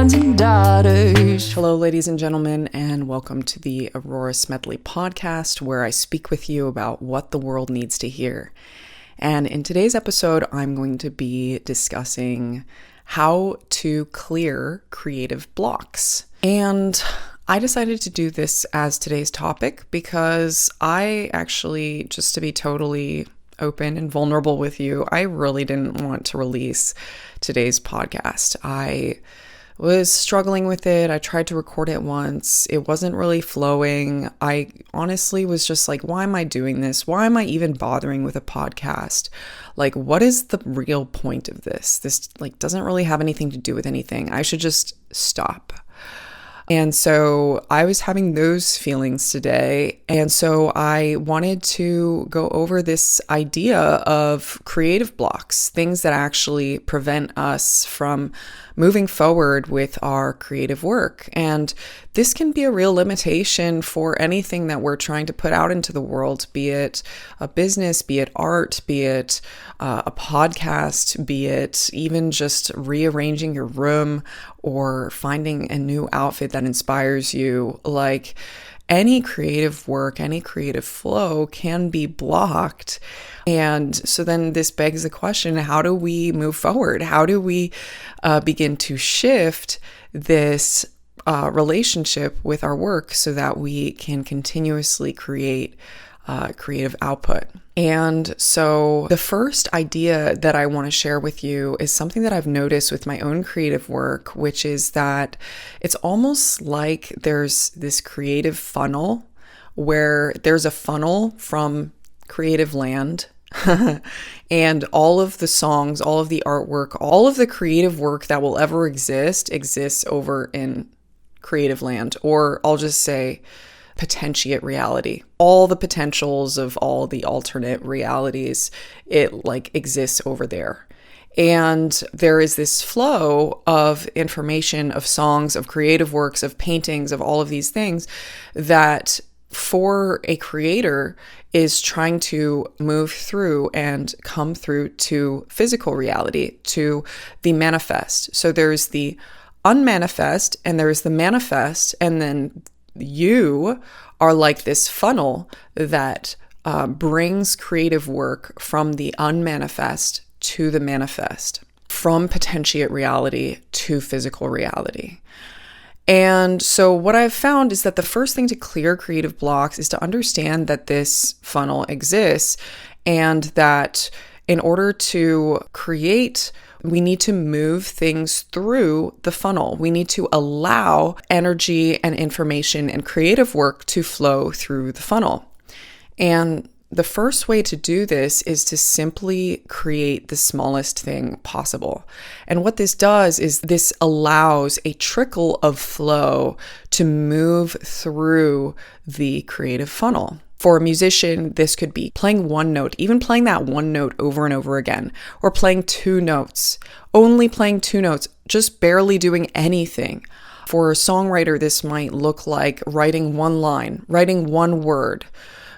sons and daughters. Hello, ladies and gentlemen, and welcome to the Aurora Smedley Podcast, where I speak with you about what the world needs to hear. And in today's episode, I'm going to be discussing how to clear creative blocks. And I decided to do this as today's topic because I actually, just to be totally open and vulnerable with you, I really didn't want to release today's podcast. I was struggling with it. I tried to record it once. It wasn't really flowing. I honestly was just like, why am I doing this? Why am I even bothering with a podcast? Like, what is the real point of this? This doesn't really have anything to do with anything. I should just stop. And so I was having those feelings today. And so I wanted to go over this idea of creative blocks, things that actually prevent us from moving forward with our creative work. And this can be a real limitation for anything that we're trying to put out into the world, be it a business, be it art, be it a podcast, be it even just rearranging your room or finding a new outfit that inspires you. Like, any creative work, any creative flow can be blocked. And so then this begs the question, how do we move forward? How do we begin to shift this relationship with our work so that we can continuously create creative output? And so the first idea that I want to share with you is something that I've noticed with my own creative work, which is that it's almost like there's this creative funnel where there's a funnel from creative land and all of the songs, all of the artwork, all of the creative work that will ever exist exists over in creative land, or I'll just say potentiate reality. All the potentials of all the alternate realities, it exists over there. And there is this flow of information, of songs, of creative works, of paintings, of all of these things that for a creator is trying to move through and come through to physical reality, to the manifest. So there's the unmanifest and there's the manifest, and then you are like this funnel that brings creative work from the unmanifest to the manifest, from potentiate reality to physical reality. And so what I've found is that the first thing to clear creative blocks is to understand that this funnel exists, and that in order to create, we need to move things through the funnel. We need to allow energy and information and creative work to flow through the funnel. And the first way to do this is to simply create the smallest thing possible. And what this does is this allows a trickle of flow to move through the creative funnel. For a musician, this could be playing one note, even playing that one note over and over again, or playing two notes, only playing two notes, just barely doing anything. For a songwriter, this might look like writing one line, writing one word,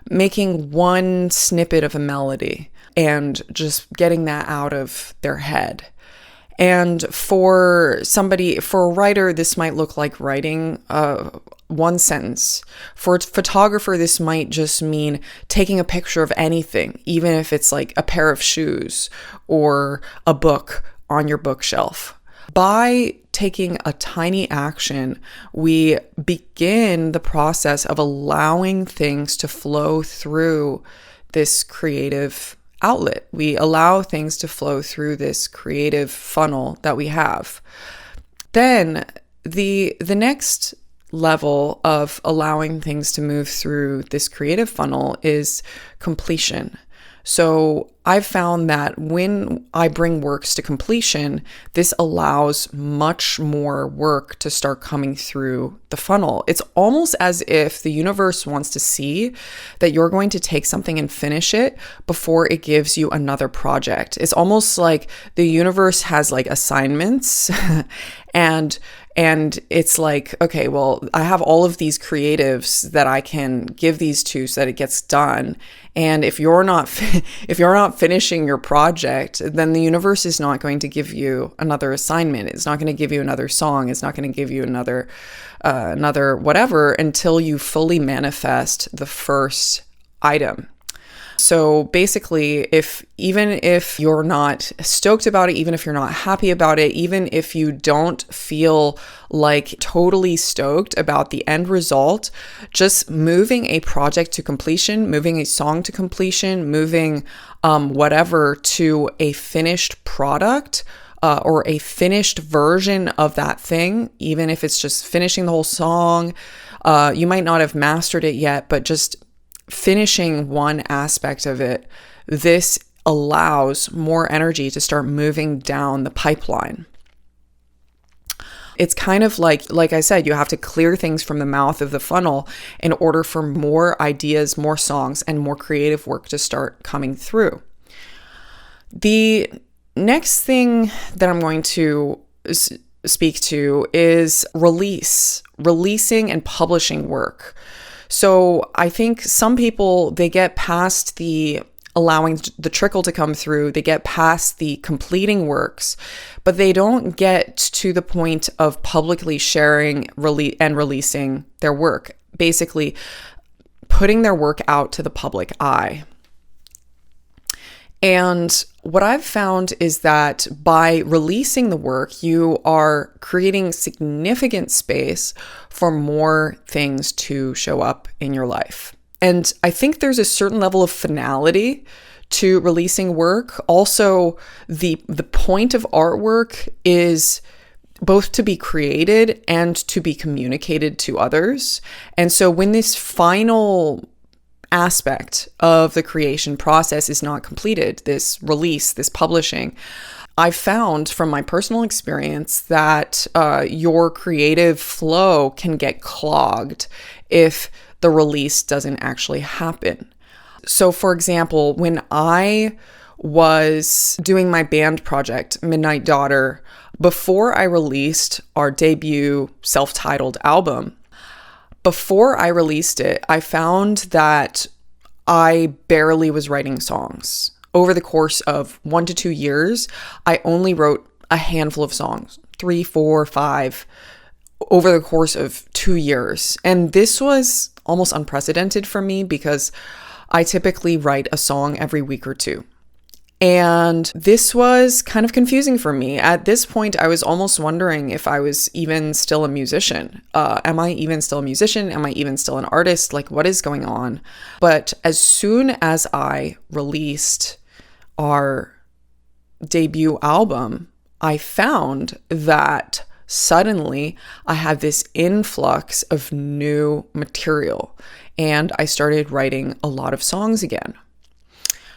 making one snippet of a melody, and just getting that out of their head. And for a writer, this might look like writing one sentence. For a photographer, this might just mean taking a picture of anything, even if it's like a pair of shoes or a book on your bookshelf. By taking a tiny action, we begin the process of allowing things to flow through this creative outlet. We allow things to flow through this creative funnel that we have. Then the next level of allowing things to move through this creative funnel is completion. So I've found that when I bring works to completion, this allows much more work to start coming through the funnel. It's almost as if the universe wants to see that you're going to take something and finish it before it gives you another project. It's almost like the universe has like assignments and And it's like, okay, well, I have all of these creatives that I can give these to so that it gets done. And if you're not finishing your project, then the universe is not going to give you another assignment. It's not going to give you another song. It's not going to give you another whatever until you fully manifest the first item. So basically, even if you're not stoked about it, even if you're not happy about it, even if you don't feel like totally stoked about the end result, just moving a project to completion, moving a song to completion, moving whatever to a finished product, or a finished version of that thing, even if it's just finishing the whole song, you might not have mastered it yet, but just finishing one aspect of it, this allows more energy to start moving down the pipeline. It's kind of like I said, you have to clear things from the mouth of the funnel in order for more ideas, more songs, and more creative work to start coming through. The next thing that I'm going to speak to is releasing and publishing work. So I think some people, they get past the allowing the trickle to come through, they get past the completing works, but they don't get to the point of publicly sharing and releasing their work, basically putting their work out to the public eye. And what I've found is that by releasing the work, you are creating significant space for more things to show up in your life. And I think there's a certain level of finality to releasing work. Also, the point of artwork is both to be created and to be communicated to others. And so when this final aspect of the creation process is not completed, this release, this publishing, I've found from my personal experience that your creative flow can get clogged if the release doesn't actually happen. So for example, when I was doing my band project, Midnight Daughter, before I released our debut self-titled album, before I released it, I found that I barely was writing songs. Over the course of 1 to 2 years, I only wrote a handful of songs, 3, 4, 5, over the course of 2 years. And this was almost unprecedented for me because I typically write a song every week or two. And this was kind of confusing for me. At this point, I was almost wondering if I was even still a musician. Am I even still a musician? Am I even still an artist? Like, what is going on? But as soon as I released our debut album, I found that suddenly I had this influx of new material, and I started writing a lot of songs again.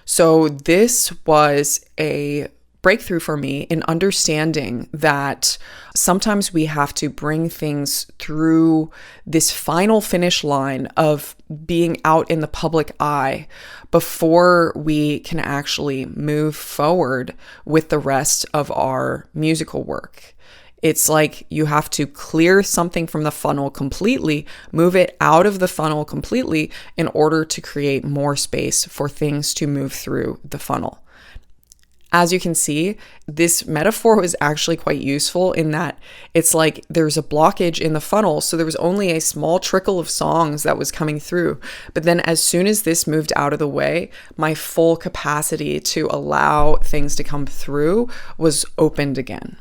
So this was a breakthrough for me in understanding that sometimes we have to bring things through this final finish line of being out in the public eye before we can actually move forward with the rest of our musical work. It's like you have to clear something from the funnel completely, move it out of the funnel completely in order to create more space for things to move through the funnel. As you can see, this metaphor was actually quite useful in that it's like there's a blockage in the funnel, so there was only a small trickle of songs that was coming through. But then as soon as this moved out of the way, my full capacity to allow things to come through was opened again.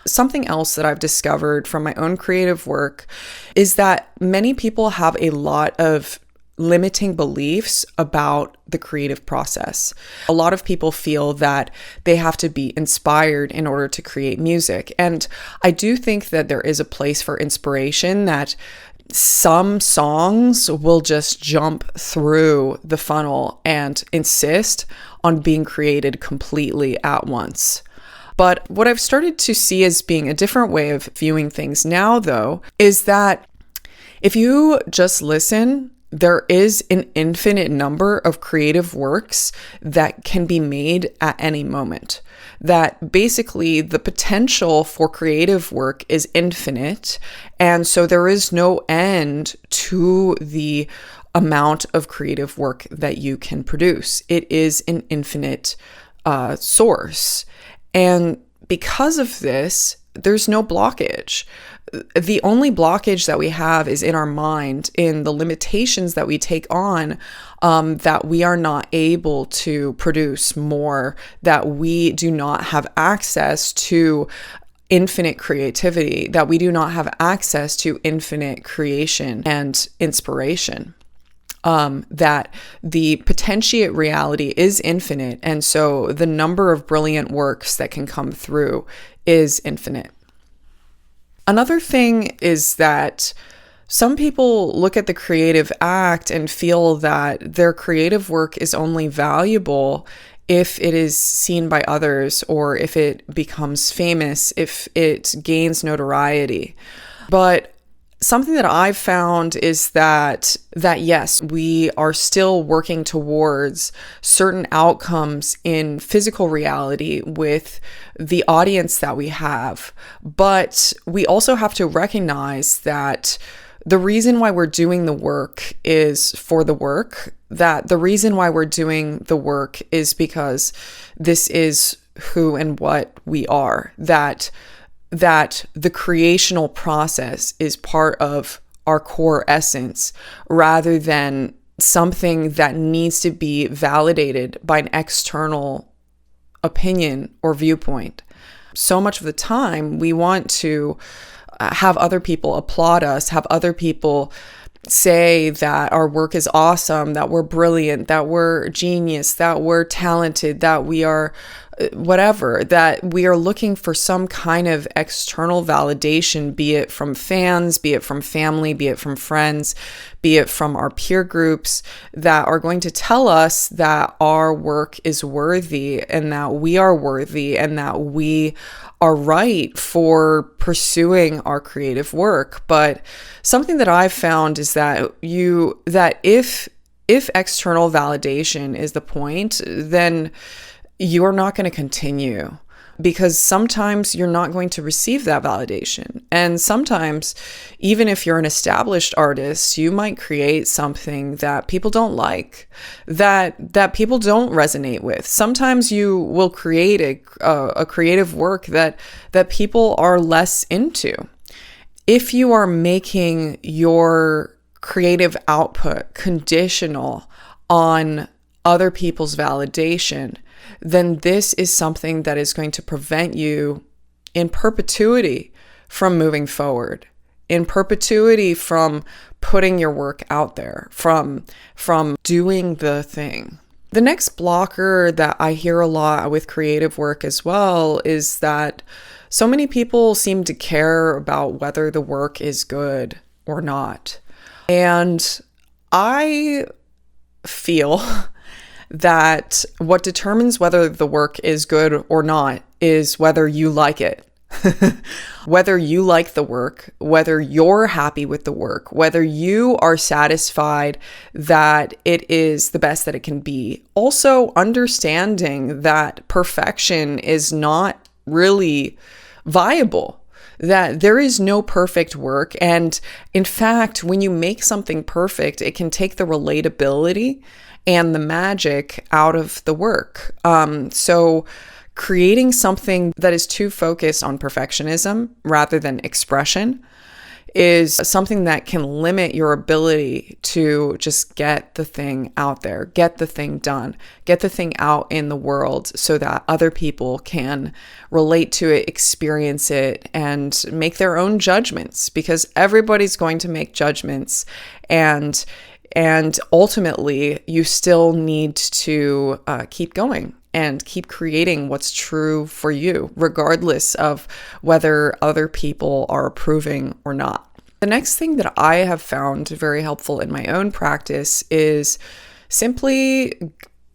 Something else that I've discovered from my own creative work is that many people have a lot of limiting beliefs about the creative process. A lot of people feel that they have to be inspired in order to create music. And I do think that there is a place for inspiration, that some songs will just jump through the funnel and insist on being created completely at once. But what I've started to see as being a different way of viewing things now, though, is that if you just listen there is an infinite number of creative works that can be made at any moment. That basically the potential for creative work is infinite. And so there is no end to the amount of creative work that you can produce. It is an infinite source. And because of this, there's no blockage. The only blockage that we have is in our mind, in the limitations that we take on, that we are not able to produce more, that we do not have access to infinite creativity, that we do not have access to infinite creation and inspiration. That the potentiate reality is infinite. And so the number of brilliant works that can come through is infinite. Another thing is that some people look at the creative act and feel that their creative work is only valuable if it is seen by others, or if it becomes famous, if it gains notoriety. But something that I've found is that yes, we are still working towards certain outcomes in physical reality with the audience that we have. But we also have to recognize that the reason why we're doing the work is for the work, that the reason why we're doing the work is because this is who and what we are, that the creational process is part of our core essence, rather than something that needs to be validated by an external opinion or viewpoint. So much of the time, we want to have other people applaud us, have other people say that our work is awesome, that we're brilliant, that we're genius, that we're talented, that we are whatever, that we are looking for some kind of external validation, be it from fans, be it from family, be it from friends, be it from our peer groups, that are going to tell us that our work is worthy and that we are worthy and that we are right for pursuing our creative work. But something that I've found is that if external validation is the point, then you're not going to continue, because sometimes you're not going to receive that validation. And sometimes, even if you're an established artist, you might create something that people don't like, that people don't resonate with. Sometimes you will create a creative work that people are less into. If you are making your creative output conditional on other people's validation, then this is something that is going to prevent you in perpetuity from moving forward, in perpetuity from putting your work out there, from doing the thing. The next blocker that I hear a lot with creative work as well is that so many people seem to care about whether the work is good or not. And I feel that what determines whether the work is good or not is whether you like it. Whether you like the work, whether you're happy with the work, whether you are satisfied that it is the best that it can be. Also understanding that perfection is not really viable, that there is no perfect work. And in fact, when you make something perfect, it can take the relatability and the magic out of the work. So creating something that is too focused on perfectionism rather than expression is something that can limit your ability to just get the thing out there, get the thing done, get the thing out in the world so that other people can relate to it, experience it, and make their own judgments, because everybody's going to make judgments. And ultimately, you still need to keep going and keep creating what's true for you, regardless of whether other people are approving or not. The next thing that I have found very helpful in my own practice is simply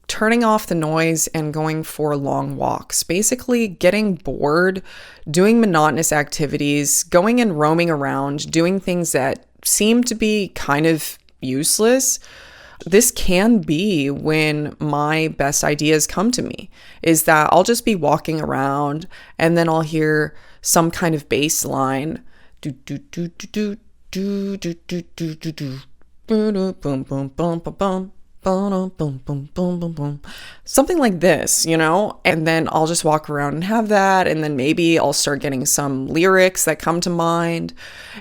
turning off the noise and going for long walks. Basically, getting bored, doing monotonous activities, going and roaming around, doing things that seem to be kind of useless, this can be when my best ideas come to me, is that I'll just be walking around and then I'll hear some kind of bass line, do do do do do do do do do do, boom boom boom boom boom. Boom, boom, boom, boom, boom, boom. Something like this, and then I'll just walk around and have that. And then maybe I'll start getting some lyrics that come to mind.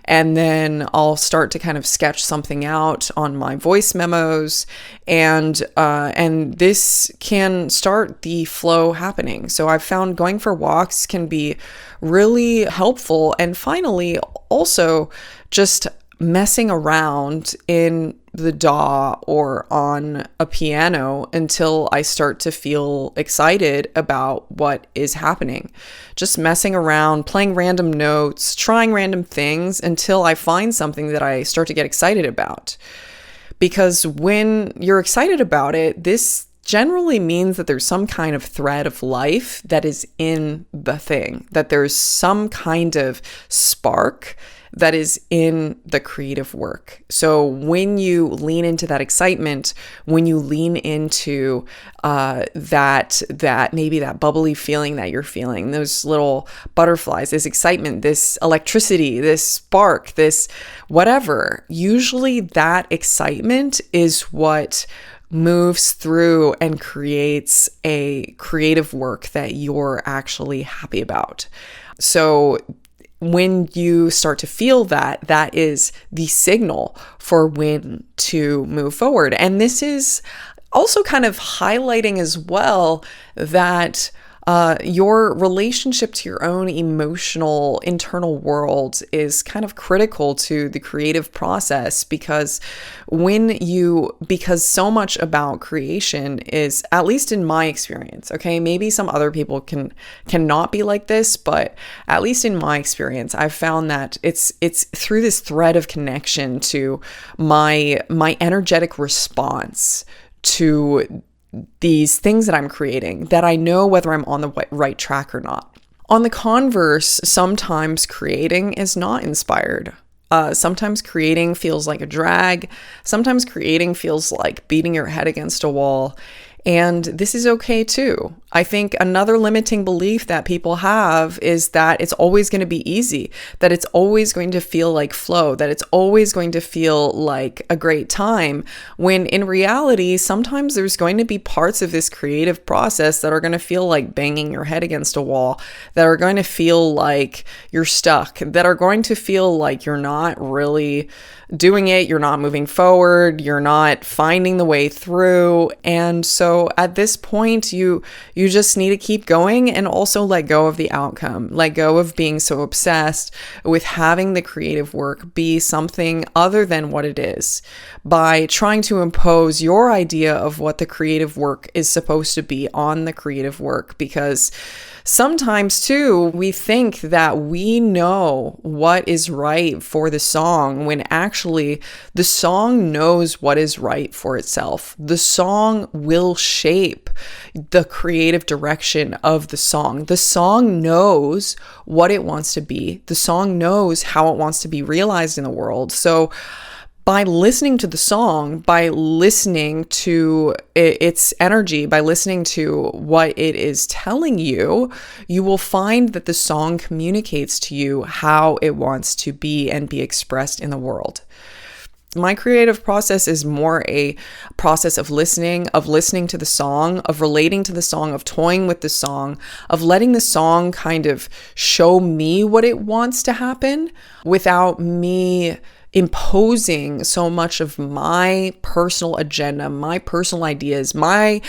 And then I'll start to kind of sketch something out on my voice memos. And this can start the flow happening. So I've found going for walks can be really helpful. And finally, also just messing around in the DAW or on a piano until I start to feel excited about what is happening. Just messing around, playing random notes, trying random things until I find something that I start to get excited about. Because when you're excited about it, this generally means that there's some kind of thread of life that is in the thing, that there's some kind of spark that is in the creative work. So when you lean into that excitement, when you lean into that maybe that bubbly feeling that you're feeling, those little butterflies, this excitement, this electricity, this spark, this whatever, usually that excitement is what moves through and creates a creative work that you're actually happy about. So when you start to feel that, that is the signal for when to move forward. And this is also kind of highlighting as well that your relationship to your own emotional internal world is kind of critical to the creative process, because so much about creation is, at least in my experience, okay, maybe some other people cannot be like this, but at least in my experience, I've found that it's through this thread of connection to my energetic response to these things that I'm creating, that I know whether I'm on the right track or not. On the converse, sometimes creating is not inspired. Sometimes creating feels like a drag. Sometimes creating feels like beating your head against a wall. And this is okay too. I think another limiting belief that people have is that it's always going to be easy, that it's always going to feel like flow, that it's always going to feel like a great time, when in reality, sometimes there's going to be parts of this creative process that are going to feel like banging your head against a wall, that are going to feel like you're stuck, that are going to feel like you're not really doing it, you're not moving forward, you're not finding the way through. And so at this point, you just need to keep going and also let go of the outcome. Let go of being so obsessed with having the creative work be something other than what it is, by trying to impose your idea of what the creative work is supposed to be on the creative work. Because sometimes too, we think that we know what is right for the song, when actually the song knows what is right for itself. The song will shape the creative direction of the song. The song knows what it wants to be. The song knows how it wants to be realized in the world. So by listening to the song, by listening to its energy, by listening to what it is telling you, you will find that the song communicates to you how it wants to be and be expressed in the world. My creative process is more a process of listening to the song, of relating to the song, of toying with the song, of letting the song kind of show me what it wants to happen without me imposing so much of my personal agenda, my personal ideas, my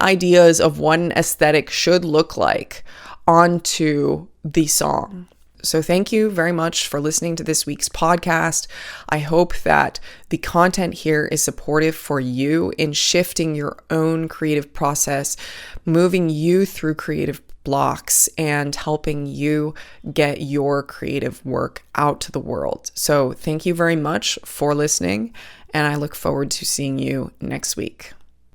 ideas of what an aesthetic should look like onto the song. So thank you very much for listening to this week's podcast. I hope that the content here is supportive for you in shifting your own creative process, moving you through creative blocks, and helping you get your creative work out to the world. So thank you very much for listening, and I look forward to seeing you next week.